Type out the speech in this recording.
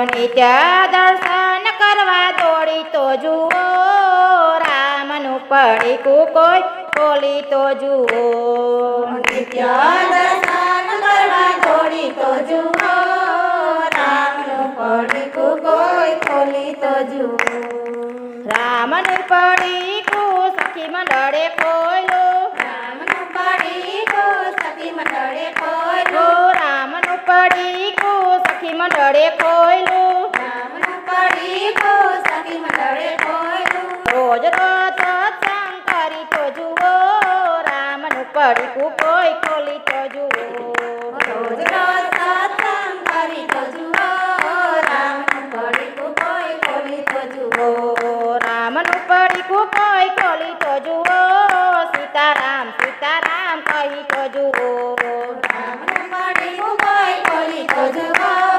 નિત્ય દર્શન કરવા દોડી તો જુઓ રામનું પડીકું કોઈ ખોલી તો જુઓ નિત્ય દર્શન કરવા દોડી તો જુઓ રામનું પડીકું કોઈ ખોલી તો જુઓ રામનું પડીકું સખી મંડળે ખોલ્યું રામનું પડીકું સખી મંડળે ખોલ્યું રામનું પડીકું સખી મંડળે ખોલ્યું રામનું પડીકું સખી મંડળે ખોલ્યું રોજ રોજ સત્સંગ કરી તો જુઓ રામનું પડીકું કોઈ ખોલી તો જુઓ રોજ રોજ સત્સંગ કરી તો જુઓ રામનું પડીકું કોઈ ખોલી તો જુઓ રામનું પડીકું કોઈ ખોલી તો જુઓ સીતારામ સીતારામ કહી તો જુઓ રામનું પડીકું કોઈ ખોલી તો જુઓ